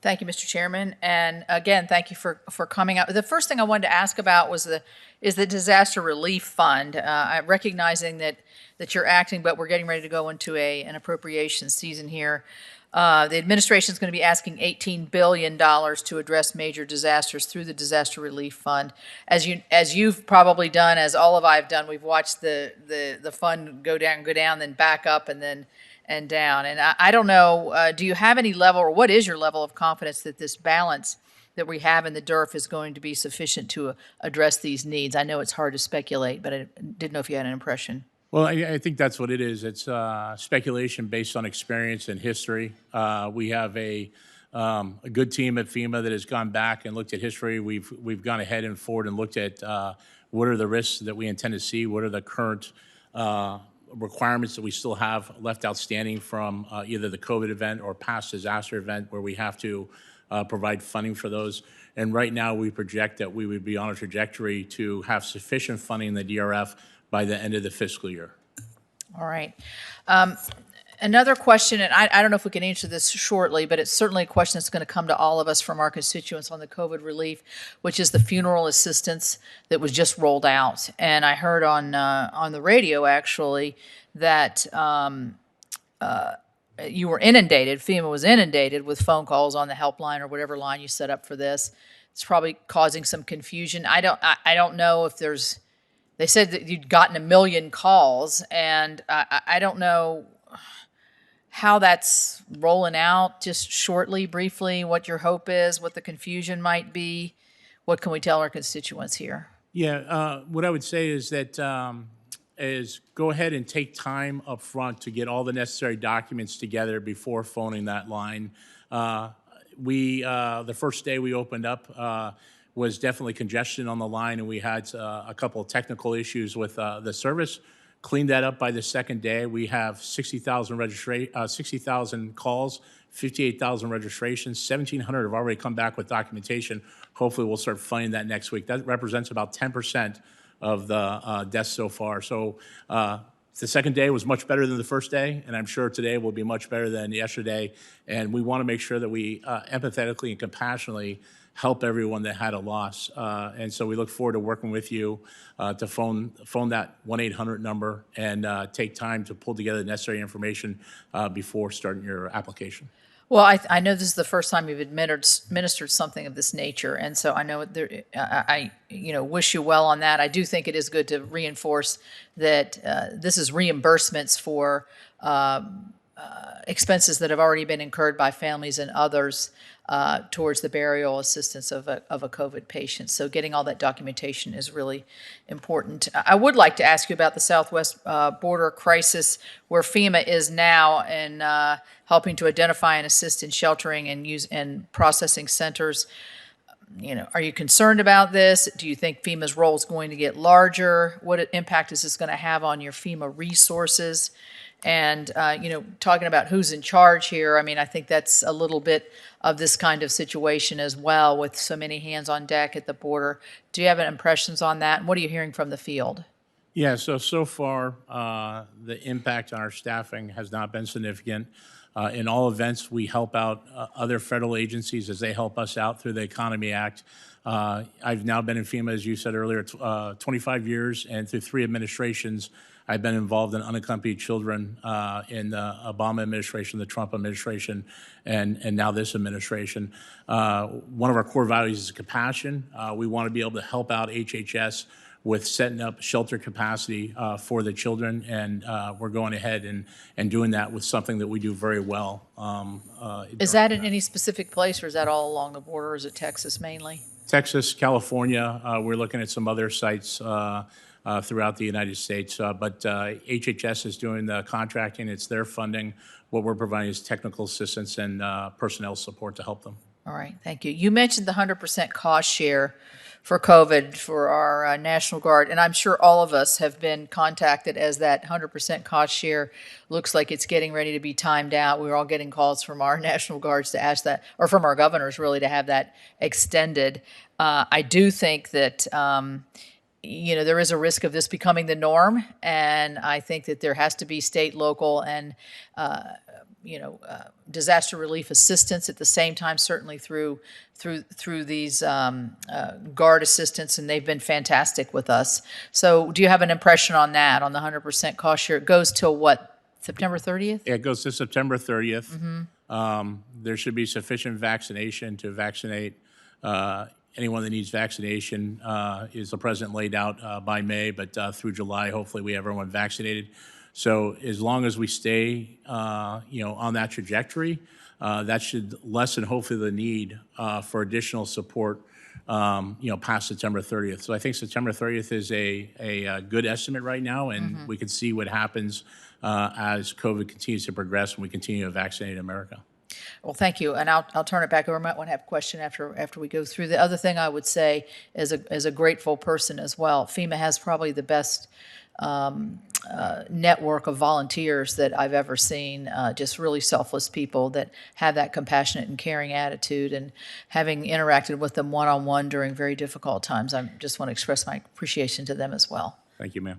Thank you, Mr. Chairman. And again, thank you for coming out. The first thing I wanted to ask about was the disaster relief fund. Recognizing that you're acting, but we're getting ready to go into an appropriations season here. The administration is going to be asking $18 billion to address major disasters through the disaster relief fund. As you've probably done, as all of I've done, we've watched the fund go down, then back up, and then and down. And I don't know, do you have any level, or what is your level of confidence that this balance that we have in the DERF is going to be sufficient to address these needs? I know it's hard to speculate, but I didn't know if you had an impression. Well, I think that's what it is. It's speculation based on experience and history. We have a good team at FEMA that has gone back and looked at history. We've gone ahead and forward and looked at what are the risks that we intend to see, what are the current requirements that we still have left outstanding from either the COVID event or past disaster event where we have to provide funding for those. And right now we project that we would be on a trajectory to have sufficient funding in the DRF by the end of the fiscal year. All right. Another question, and I don't know if we can answer this shortly, but it's certainly a question that's going to come to all of us from our constituents on the COVID relief, which is the funeral assistance that was just rolled out. And I heard on the radio, actually, that you were inundated, FEMA was inundated with phone calls on the helpline or whatever line you set up for this. It's probably causing some confusion. I don't know if there's, they said that you'd gotten 1 million calls, and I don't know how that's rolling out. Just shortly, briefly, what your hope is, what the confusion might be. What can we tell our constituents here? Yeah, what I would say is that is go ahead and take time up front to get all the necessary documents together before phoning that line. The first day we opened up was definitely congestion on the line, and we had a couple of technical issues with the service. Cleaned that up by the second day. We have 60,000 calls, 58,000 registrations, 1,700 have already come back with documentation. Hopefully we'll start funding that next week. That represents about 10% of the deaths so far. So the second day was much better than the first day, and I'm sure today will be much better than yesterday. And we want to make sure that we empathetically and compassionately help everyone that had a loss. And so we look forward to working with you to phone that 1-800 number and take time to pull together the necessary information before starting your application. Well, I know this is the first time you've administered something of this nature, and so I know I wish you well on that. I do think it is good to reinforce that this is reimbursements for expenses that have already been incurred by families and others towards the burial assistance of a COVID patient. So getting all that documentation is really important. I would like to ask you about the Southwest border crisis, where FEMA is now in helping to identify and assist in sheltering and processing centers. Are you concerned about this? Do you think FEMA's role is going to get larger? What impact is this going to have on your FEMA resources? And, talking about who's in charge here, I think that's a little bit of this kind of situation as well, with so many hands on deck at the border. Do you have any impressions on that? And what are you hearing from the field? Yeah, so far, the impact on our staffing has not been significant. In all events, we help out other federal agencies as they help us out through the Economy Act. I've now been in FEMA, as you said earlier, 25 years, and through 3 administrations, I've been involved in unaccompanied children in the Obama administration, the Trump administration, and now this administration. One of our core values is compassion. We want to be able to help out HHS with setting up shelter capacity for the children, and we're going ahead and doing that with something that we do very well. Is that in any specific place, or is that all along the border? Is it Texas mainly? Texas, California. We're looking at some other sites throughout the United States. But HHS is doing the contracting. It's their funding. What we're providing is technical assistance and personnel support to help them. All right, thank you. You mentioned the 100% cost share for COVID for our National Guard, and I'm sure all of us have been contacted as that 100% cost share looks like it's getting ready to be timed out. We're all getting calls from our National Guards to ask that, or from our governors really, to have that extended. I do think that there is a risk of this becoming the norm, and I think that there has to be state, local, and disaster relief assistance at the same time, certainly through these guard assistance, and they've been fantastic with us. So do you have an impression on that, on the 100% cost share? It goes till what, September 30th? Yeah, it goes to September 30th. There should be sufficient vaccination to vaccinate anyone that needs vaccination. Is the president laid out by May, but through July, hopefully we have everyone vaccinated. So as long as we stay, on that trajectory, that should lessen hopefully the need for additional support, past September 30th. So I think September 30th is a good estimate right now, and we can see what happens as COVID continues to progress and we continue to vaccinate America. Well, thank you, and I'll turn it back over. I might want to have a question after we go through. The other thing I would say, as a grateful person as well, FEMA has probably the best network of volunteers that I've ever seen, just really selfless people that have that compassionate and caring attitude, and having interacted with them one-on-one during very difficult times, I just want to express my appreciation to them as well. Thank you, ma'am.